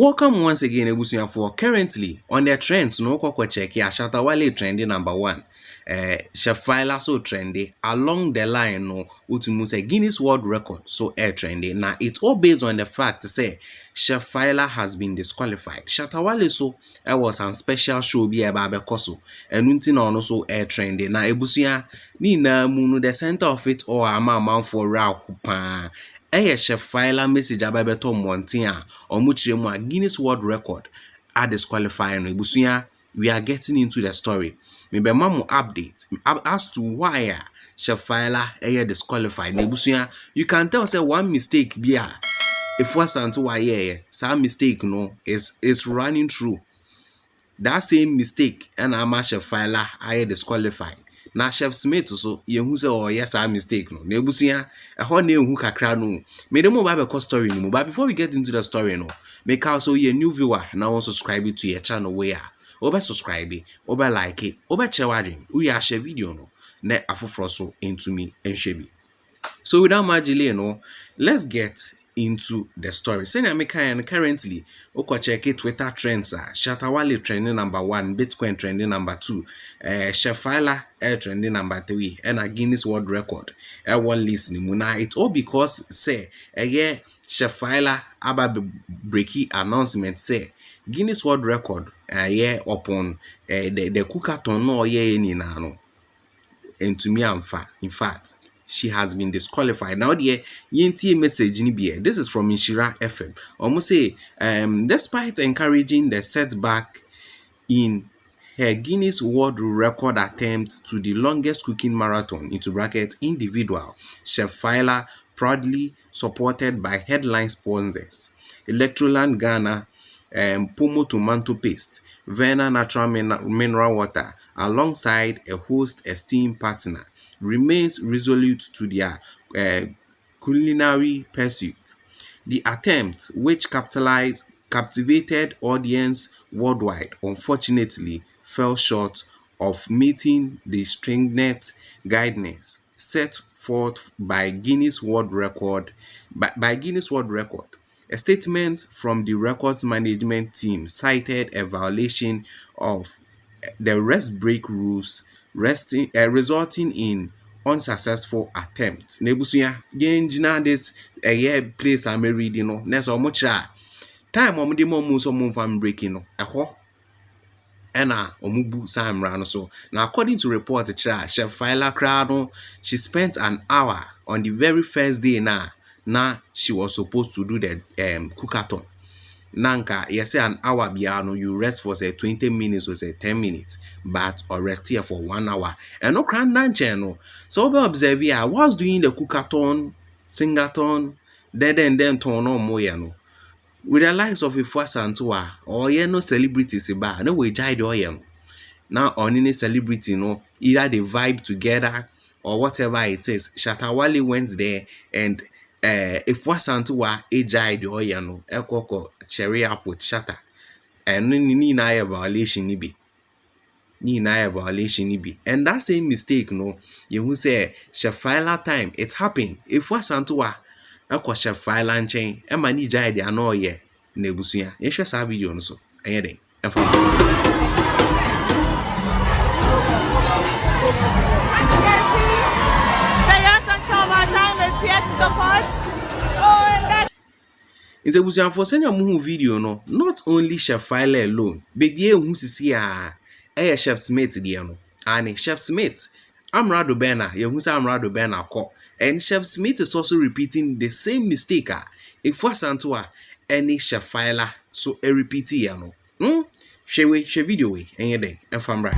Welcome once again, Ebusuya, for currently on the trends. No koko check here. Shatta Wale trending #1. Faila so trendy along the line. No, utumu say Guinness World Record so trending. Now it's all based on the fact to say Faila has been disqualified. Shatta Wale so was some special show be about koso and until on also trending. Now Ebusuya ni na munu the center of it or amount for raw pa. Faila message ababeto montin a omuchire mu a Guinness World Record are disqualifying no Ebusuya. We are getting into the story. Maybe mamu update as to why Faila disqualified. Ebusuya, you can tell say one mistake be if was unto why some mistake no is running through. That same mistake and ama Faila disqualified. Na Chef Smith so yehu say oh yes a mistake no. Na Ebusuya ho na ehu kakra no. Me dem ba be story no. But before we get into the story no, make also you a new viewer now want subscribe to your channel where oba subscribe, oba like it, oba chewadin. We are share video no. Na afoforo so into me enhwe bi. So without much delay no, let's get into the story. Say American currently oko check Twitter trends Shatta Wale trending #1, Bitcoin trending #2, Faila trending #3 and a Guinness World Record one list ni mu. Now it all because say Faila aba breaky announcement say Guinness World Record upon the cookathon no ni na no. And to me in fact she has been disqualified. Now the yenti message ni be. This is from Inshira FM. Almost say despite encouraging the setback in her Guinness World Record attempt to the longest cooking marathon into brackets individual, Chef Faila, proudly supported by headline sponsors Electroland Ghana, Pomo Tomato Paste, Verna Natural Mineral Water, alongside a host esteemed partner, remains resolute to their culinary pursuit. The attempt, which captivated audience worldwide, unfortunately fell short of meeting the stringent guidelines set forth by Guinness World Record. By Guinness World Record. A statement from the records management team cited a violation of the rest break rules, resulting in unsuccessful attempts. Nebusuya, genjina this place I'm reading no. Next omuchira time omudi mo so mo fam breaking no. Eho ena omubu samra no so. Now according to report Chef Faila Krado, she spent an hour on the very first day na she was supposed to do the cookathon. Nanka, you say an hour biano, you rest for say 20 minutes or say 10 minutes, but or rest here for 1 hour. And no cran channel. So we observe here, I was doing the cookathon, singathon, then turn on moyano. With the likes of a first Santua, or no celebrities ba, no we jide or now on any celebrity, no, either they vibe together or whatever it is. Shatta Wale went there and if wasantuwa ejai de oya no ekoko cherry up with Shatta and ni na violation ni bi and that same mistake no you say Chef Faila time it happened if wasantuwa ekwa Chef Faila nchen e ma ni jai de ano ye na Ebusuya ye hwe sa video no so enye den It's a Ebusuya for send your video no. Not only Chef Faila alone, baby who sisi Chef Smith there no. And Chef Smith, Amrado Bena, you who say Amrado Bena ko. And Chef Smith is also repeating the same mistake. If was Antoa any Chef Faila so a repeat here no. Share video way and day and famra.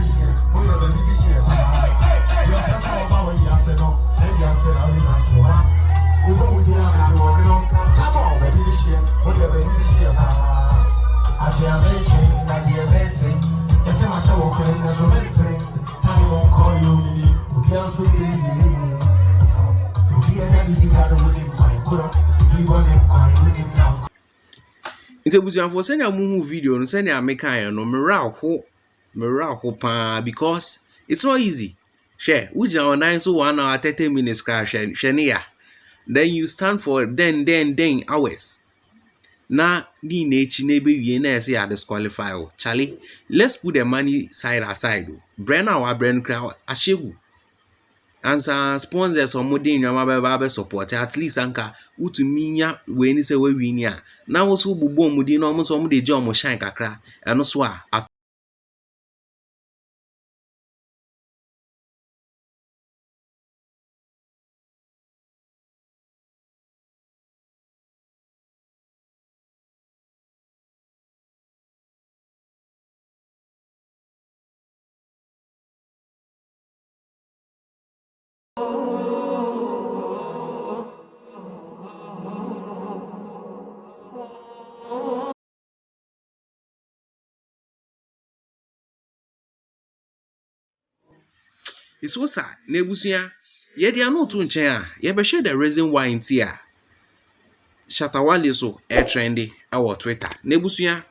It's a Ebusuya for send a video no send a make no morale pa because it's not easy. Share uja online so 1 hour 30 minutes crash share then you stand for then hours. na ni na echi na ebe wie na ese ya disqualify o. Charlie, let's put the money side aside o. Brenna wa Bren kra ahyegu. Ansa sponsors omodin nyama ba support at least anka utumi nya we ni se we win a na wo so bubu omodin na omo so omo de je omo shine kakra eno so a it's what sa na ebusua ye dia no to nchen a ye be share the reason why nti a Shatta Wale so trendy our Twitter na ebusua.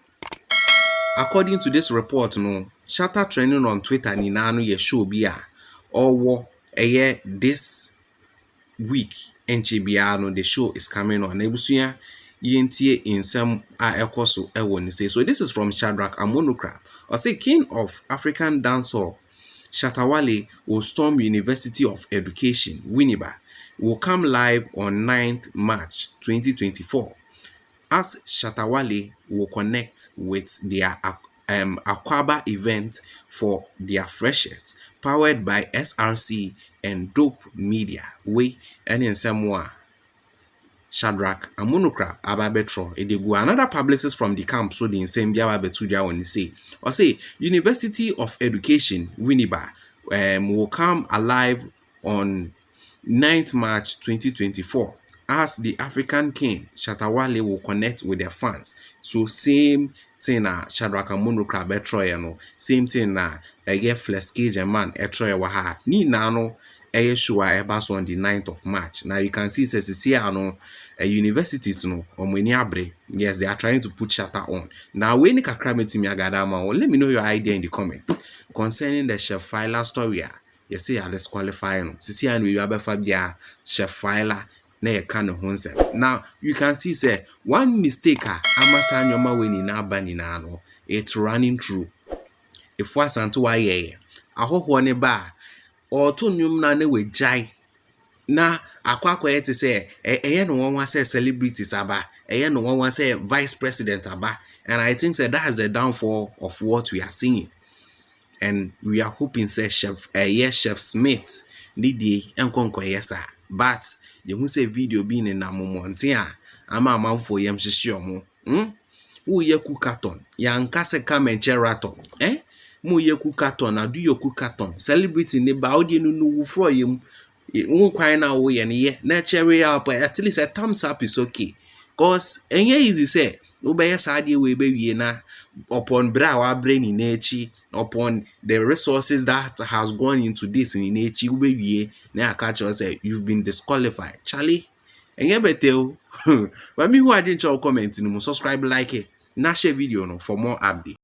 According to this report no, Shatta trending on Twitter ni na no ye show bi a owo eye this week enche bia no the show is coming on. Ebusua yentie insem a ekoso ewo ni say. So this is from Shadrach Amonukra. Or say King of African Dancehall Shatta Wale will storm University of Education Winneba will come live on 9th March 2024 as Shatta Wale will connect with their Aquaba event for their freshers powered by SRC and Dope Media. We and in some Shadrach Amonukra Ababetro Edegu another publicist from the camp so the same Biaba Betuja when say or say University of Education Winneba will come alive on 9th March 2024 as the African King Shatta Wale will connect with their fans. So same thing na Shadrach Amonukra Betroye no, same thing na Flex Cage man Etroye waha ni na no show a on the 9th of March. Now you can see says here no universities no omweni abre. Yes, they are trying to put Shatta on. Now when kakra metimi agadama, let me know your idea in the comments concerning the Chef Faila story. You say I disqualify no. Sisi and we abefa bia Chef Faila na ye kan ho nsem. Now you can see say one mistake amasa nyoma we ni na aba ni na no it's running through. If wasanto wa ye ahoho ne ba oto nnwom na we jai na akwa yete say eye no one say celebrities aba eye no one say vice president aba, and I think say that is the downfall of what we are seeing. And we are hoping say Chef Smith didi enkonko yesa, but you who say video being in namomonte a ama amanfo yem hihye omo wo ye kukaton ya nkase kamenche raton mo ye kukaton na do your kukaton celebrity ne ba odi no no wo fro yem won kwan na wo ye ne ye na cherry up at least a thumbs up is okay, cause enye easy say wo be yes ade we be wie na upon bra wa brain in echi upon the resources that has gone into this in echi wo be wie na catch us say you've been disqualified. Charlie enye bete o but me who I didn't comment no subscribe, like it, na share video no for more updates.